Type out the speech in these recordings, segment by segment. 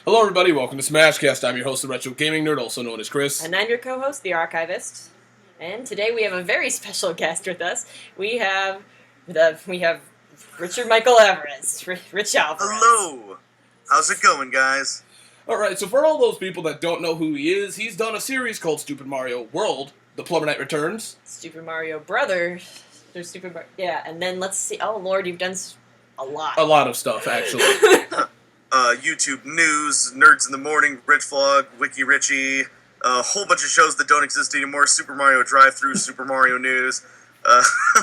Hello, everybody. Welcome to Smashcast. I'm your host, the Retro Gaming Nerd, also known as Chris. And I'm your co-host, the Archivist. And today we have a very special guest with us. We have Richard Michael Everest, Rich Alvarez. Hello! How's it going, guys? Alright, so for all those people that don't know who he is, he's done a series called Stupid Mario World, The Plumber Knight Returns. Super Mario Brothers. There's Super Mario... Yeah, and then let's see... Oh, Lord, you've done a lot. A lot of stuff, actually. YouTube News, Nerds in the Morning, Rich Vlog, Wiki Richie, a whole bunch of shows that don't exist anymore, Super Mario Drive-Thru, Super Mario News.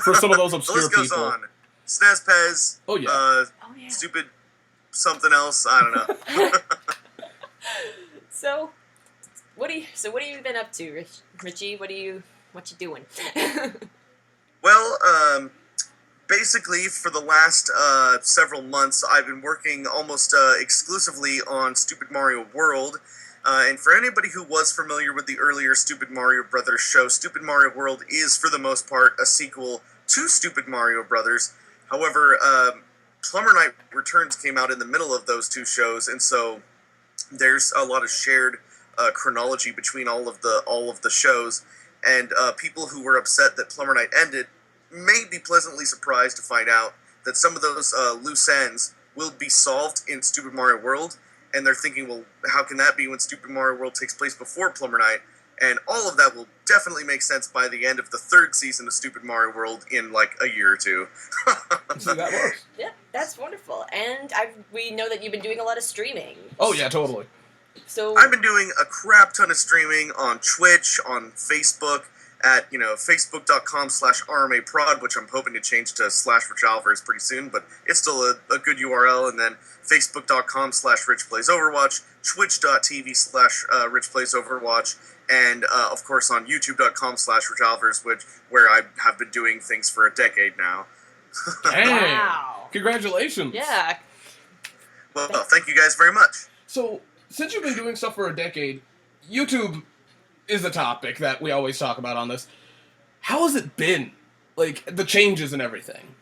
For some of those the obscure list goes people. on. Snaz Pez, Oh, yeah. Oh, yeah. Stupid something else, I don't know. So, what have you been up to, Richie? What you doing? Well, basically, for the last several months, I've been working almost exclusively on Stupid Mario World. And for anybody who was familiar with the earlier Stupid Mario Brothers show, Stupid Mario World is, for the most part, a sequel to Stupid Mario Brothers. However, Plumber Knight Returns came out in the middle of those two shows, and so there's a lot of shared chronology between all of the shows. And people who were upset that Plumber Knight ended may be pleasantly surprised to find out that some of those loose ends will be solved in Stupid Mario World, and they're thinking, well, how can that be when Stupid Mario World takes place before Plumber Knight? And all of that will definitely make sense by the end of the third season of Stupid Mario World in like a year or two. See, that works. Yeah, that's wonderful. And we know that you've been doing a lot of streaming. Oh, yeah, totally. So I've been doing a crap ton of streaming on Twitch, on Facebook, at, facebook.com/RMAprod, which I'm hoping to change to /RichAlvarez pretty soon, but it's still a good URL, and then facebook.com/RichPlaysOverwatch, twitch.tv/RichPlaysOverwatch, and, of course, on youtube.com/RichAlvarez, where I have been doing things for a decade now. Dang. Wow. Congratulations. Yeah. Well, thank you guys very much. So, since you've been doing stuff for a decade, YouTube is a topic that we always talk about on this. How has it been? Like, the changes and everything.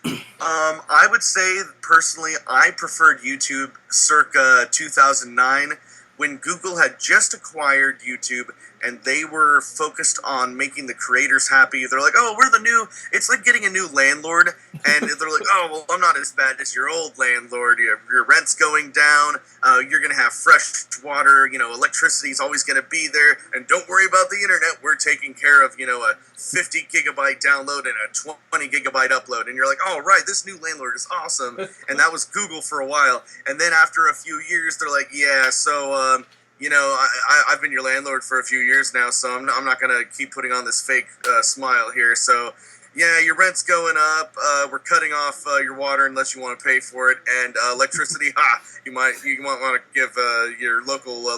I would say, personally, I preferred YouTube circa 2009, when Google had just acquired YouTube, and they were focused on making the creators happy. They're like, oh, it's like getting a new landlord, and they're like, oh, well, I'm not as bad as your old landlord, your rent's going down, you're going to have fresh water, electricity's always going to be there, and don't worry about the internet, we're taking care of, a 50 gigabyte download and a 20 gigabyte upload, and you're like, oh, right, this new landlord is awesome, and that was Google for a while, and then after a few years, they're like, yeah, so, I've been your landlord for a few years now, so I'm not going to keep putting on this fake smile here. So, yeah, your rent's going up. We're cutting off your water unless you want to pay for it. And electricity, you might want to give your local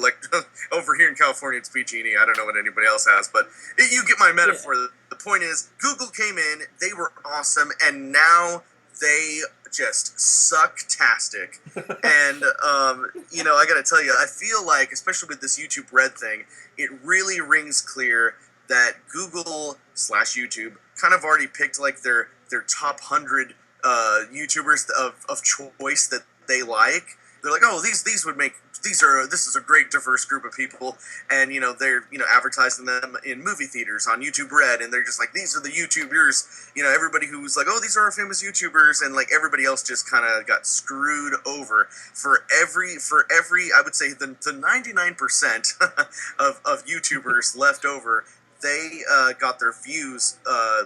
over here in California, it's PG&E. I don't know what anybody else has, but you get my metaphor. Yeah. The point is, Google came in, they were awesome, and now they just sucktastic. And, I gotta tell you, I feel like, especially with this YouTube Red thing, it really rings clear that Google/YouTube kind of already picked, like, their top 100 YouTubers of choice that they like. They're like, oh, this is a great diverse group of people, and they're advertising them in movie theaters on YouTube Red, and they're just like, these are the YouTubers, everybody who's like, oh, these are our famous YouTubers, and like everybody else just kind of got screwed over. For every I would say the 99% of YouTubers left over, they got their views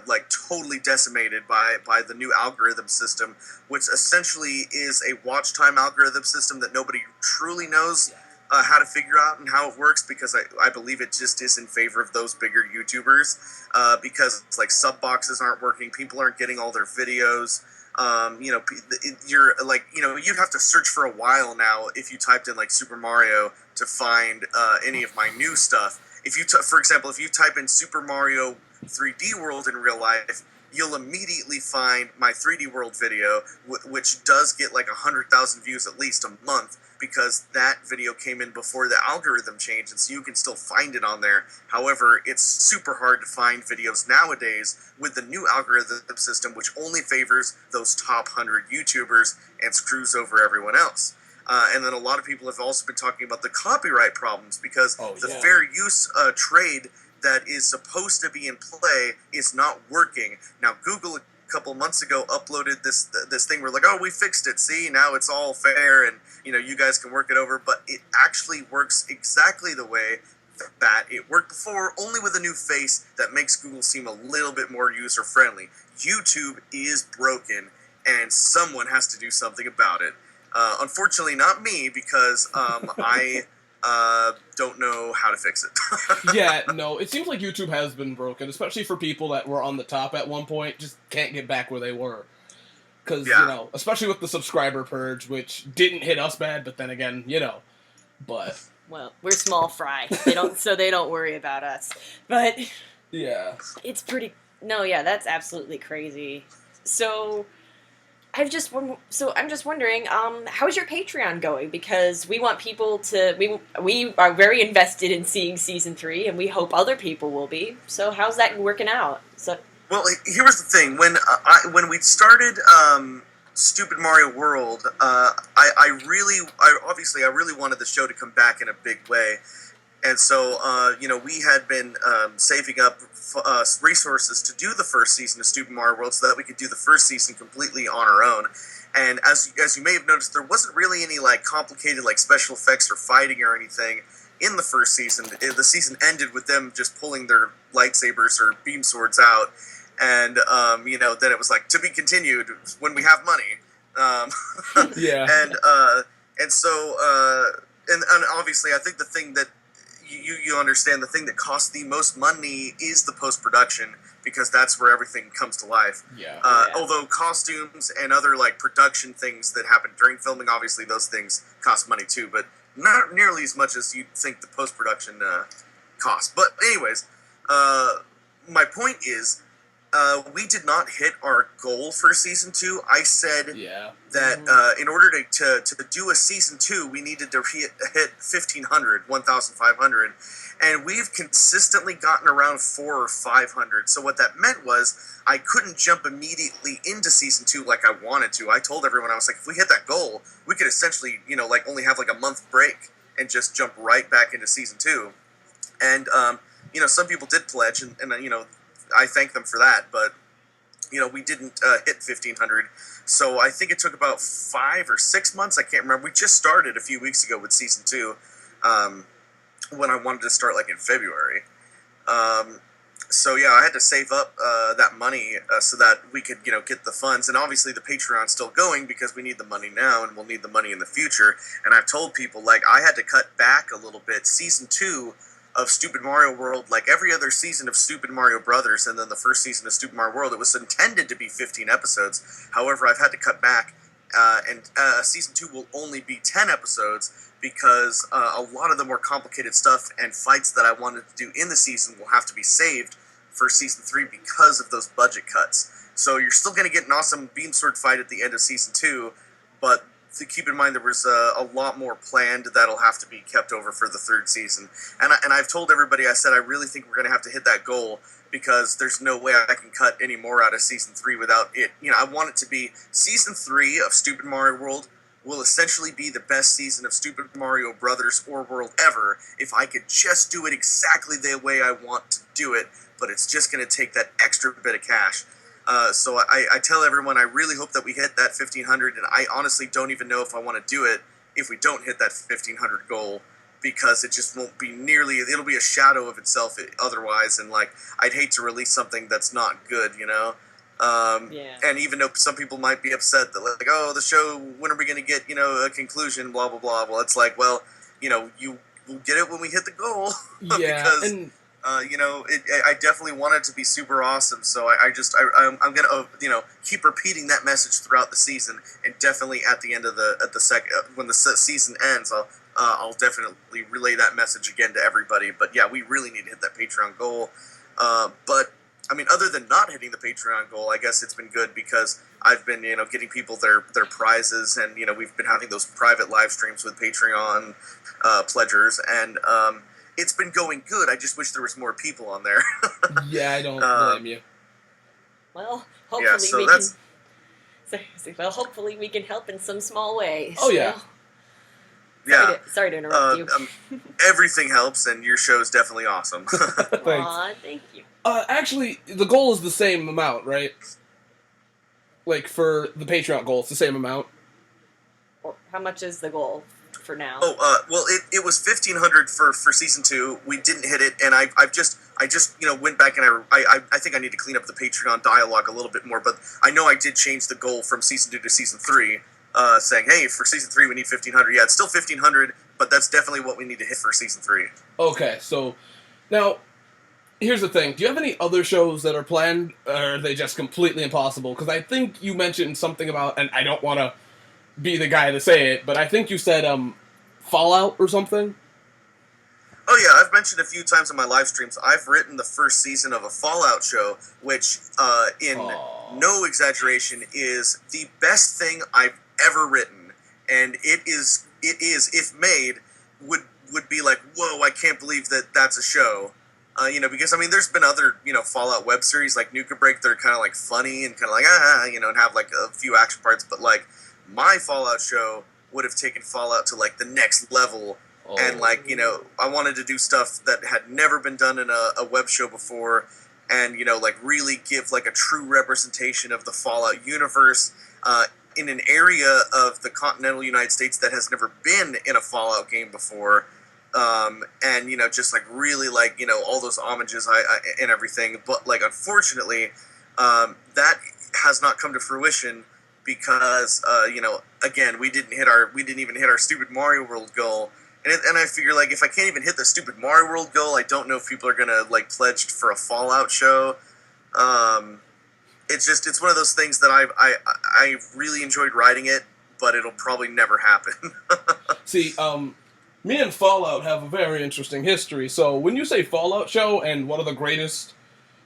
like totally decimated by the new algorithm system, which essentially is a watch time algorithm system that nobody truly knows how to figure out and how it works, because I believe it just is in favor of those bigger YouTubers, because it's like sub boxes aren't working, people aren't getting all their videos. You're like, you'd have to search for a while now if you typed in like Super Mario to find any of my new stuff. If you, for example, if you type in Super Mario 3D World in real life, you'll immediately find my 3D World video, which does get like 100,000 views at least a month, because that video came in before the algorithm changed, and so you can still find it on there. However, it's super hard to find videos nowadays with the new algorithm system, which only favors those top 100 YouTubers and screws over everyone else. And then a lot of people have also been talking about the copyright problems because Oh, the yeah. fair use trade that is supposed to be in play is not working. Now, Google a couple months ago uploaded this thing where like, oh, we fixed it. See, now it's all fair, and you guys can work it over. But it actually works exactly the way that it worked before, only with a new face that makes Google seem a little bit more user friendly. YouTube is broken, and someone has to do something about it. Unfortunately, not me, because I don't know how to fix it. Yeah, no, it seems like YouTube has been broken, especially for people that were on the top at one point, just can't get back where they were. Because, Yeah. especially with the subscriber purge, which didn't hit us bad, but then again, but... Well, we're small fry. They don't worry about us. But Yeah. it's pretty. No, yeah, that's absolutely crazy. So I'm just wondering, how's your Patreon going? Because we want people to we are very invested in seeing season 3, and we hope other people will be. So how's that working out? So Well, here was the thing. When we started Stupid Mario World, I really wanted the show to come back in a big way. And so, we had been saving up resources to do the first season of Stupid Mario World so that we could do the first season completely on our own. And as you may have noticed, there wasn't really any complicated special effects or fighting or anything in the first season. The season ended with them just pulling their lightsabers or beam swords out, and then it was to be continued when we have money. Yeah. And so and obviously, I think the thing that you understand, the thing that costs the most money is the post-production, because that's where everything comes to life. Yeah. Although costumes and other production things that happen during filming, obviously those things cost money too, but not nearly as much as you'd think the post-production costs. But anyways, my point is, we did not hit our goal for season 2. I said Yeah. that in order to do a season 2, we needed to hit 1,500, and we've consistently gotten around 400 or 500. So what that meant was I couldn't jump immediately into season 2 like I wanted to. I told everyone, I was like, if we hit that goal, we could essentially only have a month break and just jump right back into season 2. And some people did pledge, and I thank them for that, but we didn't hit 1,500. So I think it took about 5 or 6 months. I can't remember. We just started a few weeks ago with season 2, when I wanted to start in February. So yeah, I had to save up that money so that we could get the funds, and obviously the Patreon's still going because we need the money now, and we'll need the money in the future. And I've told people I had to cut back a little bit. Season 2 of Stupid Mario World, like every other season of Stupid Mario Brothers, and then the first season of Stupid Mario World, it was intended to be 15 episodes. However, I've had to cut back, and season 2 will only be 10 episodes because a lot of the more complicated stuff and fights that I wanted to do in the season will have to be saved for season 3 because of those budget cuts. So you're still going to get an awesome beam sword fight at the end of season 2, but to keep in mind there was a lot more planned that'll have to be kept over for the third season. And I've told everybody, I said I really think we're going to have to hit that goal because there's no way I can cut any more out of season 3 without it. I want it to be season 3 of Stupid Mario World will essentially be the best season of Stupid Mario Brothers or World ever if I could just do it exactly the way I want to do it, but it's just going to take that extra bit of cash. So I tell everyone I really hope that we hit that 1,500, and I honestly don't even know if I want to do it if we don't hit that 1,500 goal, because it just won't be nearly, it'll be a shadow of itself otherwise, and I'd hate to release something that's not good, Yeah. And even though some people might be upset that oh, the show, when are we going to get a conclusion, blah blah blah, well, it's you will get it when we hit the goal. Yeah. Because and I definitely want it to be super awesome, so I'm gonna keep repeating that message throughout the season, and definitely at the end of when the season ends, I'll definitely relay that message again to everybody. But yeah, we really need to hit that Patreon goal. But I mean, other than not hitting the Patreon goal, I guess it's been good because I've been getting people their prizes, and we've been having those private live streams with Patreon pledgers, and it's been going good. I just wish there was more people on there. yeah, I don't blame you. Well, hopefully Yeah, so we that's- can. Hopefully we can help in some small way. Oh, yeah. Sorry to interrupt you. Everything helps, and your show is definitely awesome. Thanks. Aw, thank you. Actually, the goal is the same amount, right? Like, for the Patreon goal, it's the same amount. Well, how much is the goal for now? Well, it was 1,500 for season 2. We didn't hit it, and I just went back and I think I need to clean up the Patreon dialogue a little bit more. But I know I did change the goal from season 2 to season 3, saying, hey, for season 3 we need 1,500. Yeah, it's still 1,500, but that's definitely what we need to hit for season 3. Okay, so now here's the thing. Do you have any other shows that are planned, or are they just completely impossible? Because I think you mentioned something about, and I don't want to be the guy to say it, but I think you said Fallout or something. Oh yeah, I've mentioned a few times in my live streams, I've written the first season of a Fallout show, which, in no exaggeration, is the best thing I've ever written. And it is, if made, would be like, whoa, I can't believe that that's a show. Because, I mean, there's been other, Fallout web series like Nuka Break that are kind of, like, funny and kind of like, and have, like, a few action parts. But, like, my Fallout show would have taken Fallout to, like, the next level. Oh. And, like, I wanted to do stuff that had never been done in a web show before. And, like, really give, like, a true representation of the Fallout universe in an area of the continental United States that has never been in a Fallout game before. And, just, like, really, like, all those homages and everything. But, like, unfortunately, that has not come to fruition because, again, we didn't even hit our stupid Mario World goal. And I figure, like, if I can't even hit the stupid Mario World goal, I don't know if people are going to, like, pledge for a Fallout show. It's one of those things that I really enjoyed writing it, but it'll probably never happen. See, me and Fallout have a very interesting history. So when you say Fallout show and one of the greatest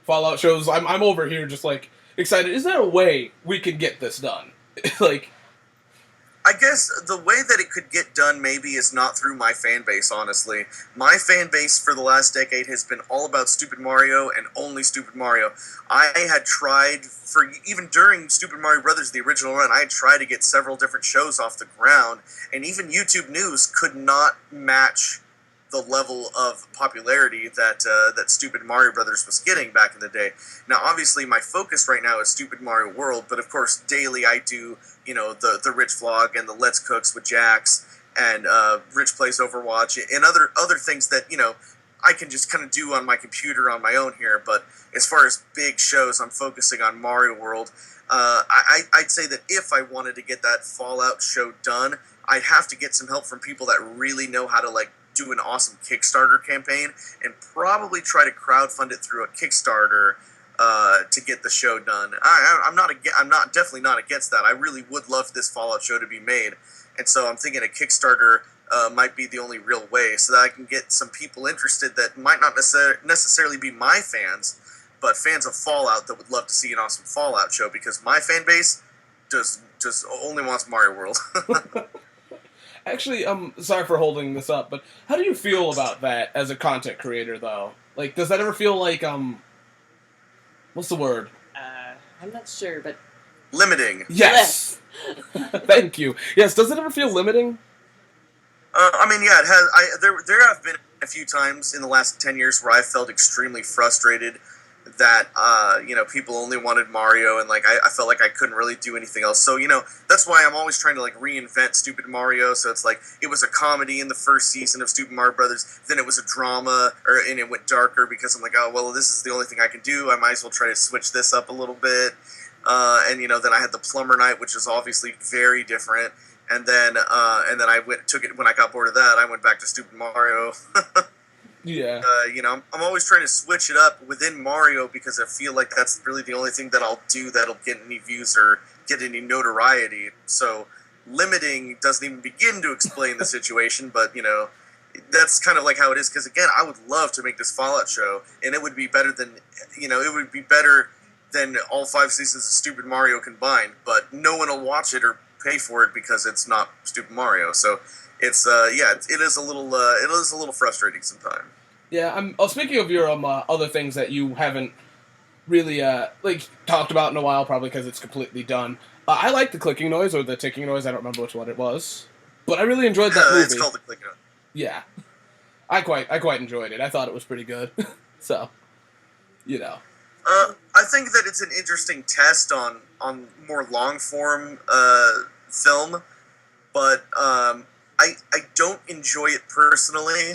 Fallout shows, I'm over here just like excited. Is there a way we could get this done? Like, I guess the way that it could get done maybe is not through my fan base, honestly. My fan base for the last decade has been all about Stupid Mario and only Stupid Mario. I had tried, even during Stupid Mario Brothers, the original run, I had tried to get several different shows off the ground, and even YouTube News could not match the level of popularity that Stupid Mario Brothers was getting back in the day. Now, obviously, my focus right now is Stupid Mario World, but of course, daily I do, the Rich Vlog and the Let's Cooks with Jax and Rich Plays Overwatch and other things that, I can just kind of do on my computer on my own here. But as far as big shows, I'm focusing on Mario World. I'd say that if I wanted to get that Fallout show done, I'd have to get some help from people that really know how to, like, do an awesome Kickstarter campaign and probably try to crowdfund it through a Kickstarter to get the show done. I'm definitely not against that. I really would love this Fallout show to be made, and so I'm thinking a Kickstarter might be the only real way, so that I can get some people interested that might not necessarily be my fans, but fans of Fallout that would love to see an awesome Fallout show, because my fan base just only wants Mario World. actually, sorry for holding this up, but how do you feel about that as a content creator, though? Like, does that ever feel like, what's the word? I'm not sure, but... Limiting. Yes! Thank you. Yes, does it ever feel limiting? I mean, yeah, it has. There have been a few times in the last 10 years where I felt extremely frustrated that, people only wanted Mario, and, like, I felt like I couldn't really do anything else. So, that's why I'm always trying to, like, reinvent Stupid Mario. So it's like, it was a comedy in the first season of Stupid Mario Brothers, then it was a drama, and it went darker because I'm like, oh, well, this is the only thing I can do. I might as well try to switch this up a little bit. And, then I had the Plumber Night, which is obviously very different. And then I took it when I got bored of that. I went back to Stupid Mario. Yeah. I'm always trying to switch it up within Mario because I feel like that's really the only thing that I'll do that'll get any views or get any notoriety. So limiting doesn't even begin to explain the situation, but, that's kind of like how it is. Because, again, I would love to make this Fallout show, and it would be better than, all 5 seasons of Stupid Mario combined, but no one will watch it or pay for it because it's not Stupid Mario. So it's it is a little frustrating sometimes. Yeah, speaking of your other things that you haven't really talked about in a while, probably because it's completely done. I like the clicking noise or the ticking noise. I don't remember which one it was, but I really enjoyed that movie. It's called the clicking noise. yeah, I quite enjoyed it. I thought it was pretty good. So, you know. I think that it's an interesting test on more long form film, but I don't enjoy it personally.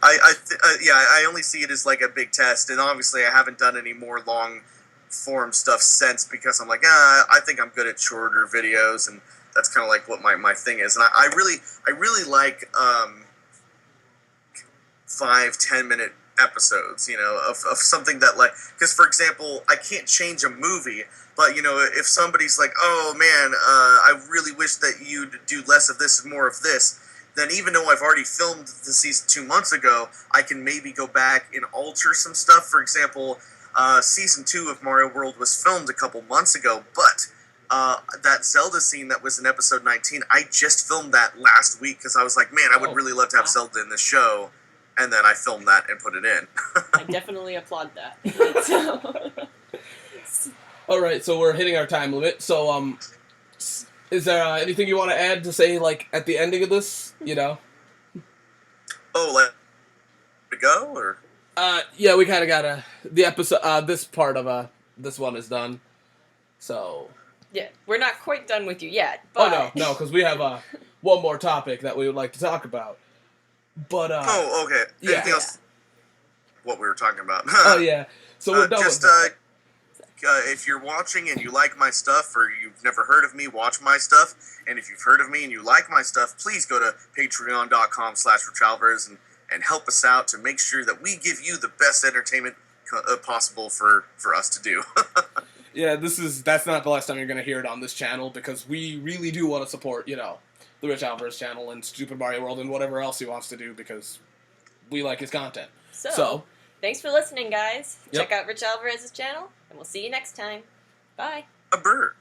I only see it as like a big test, and obviously I haven't done any more long form stuff since because I'm like, I think I'm good at shorter videos, and that's kind of like what my thing is. And I really like 5-10 minute episodes, of something that, like, because for example, I can't change a movie, but if somebody's like, oh man, I really wish that you'd do less of this and more of this, then even though I've already filmed the season 2 months ago, I can maybe go back and alter some stuff. For example, season 2 of Mario World was filmed a couple months ago, but that Zelda scene that was in episode 19, I just filmed that last week because I was like, man, I would really love to have Zelda in the show. And then I filmed that and put it in. I definitely applaud that. All right, so we're hitting our time limit. So, is there anything you want to add to say, like, at the ending of this? Oh, let it go, or? Yeah, we kind of gotta. The episode, this part of this one is done. So. Yeah, we're not quite done with you yet. But... Oh no, because we have one more topic that we would like to talk about. But oh, okay. Yeah. Anything else? What we were talking about? Oh yeah. So we're done with that. If you're watching and you like my stuff, or you've never heard of me, watch my stuff. And if you've heard of me and you like my stuff, please go to patreon.com/RichAlvarez and help us out to make sure that we give you the best entertainment possible for us to do. Yeah, that's not the last time you're going to hear it on this channel, because we really do want to support, the Rich Alvarez channel and Stupid Mario World and whatever else he wants to do, because we like his content. So thanks for listening, guys. Yep. Check out Rich Alvarez's channel, and we'll see you next time. Bye. A bird.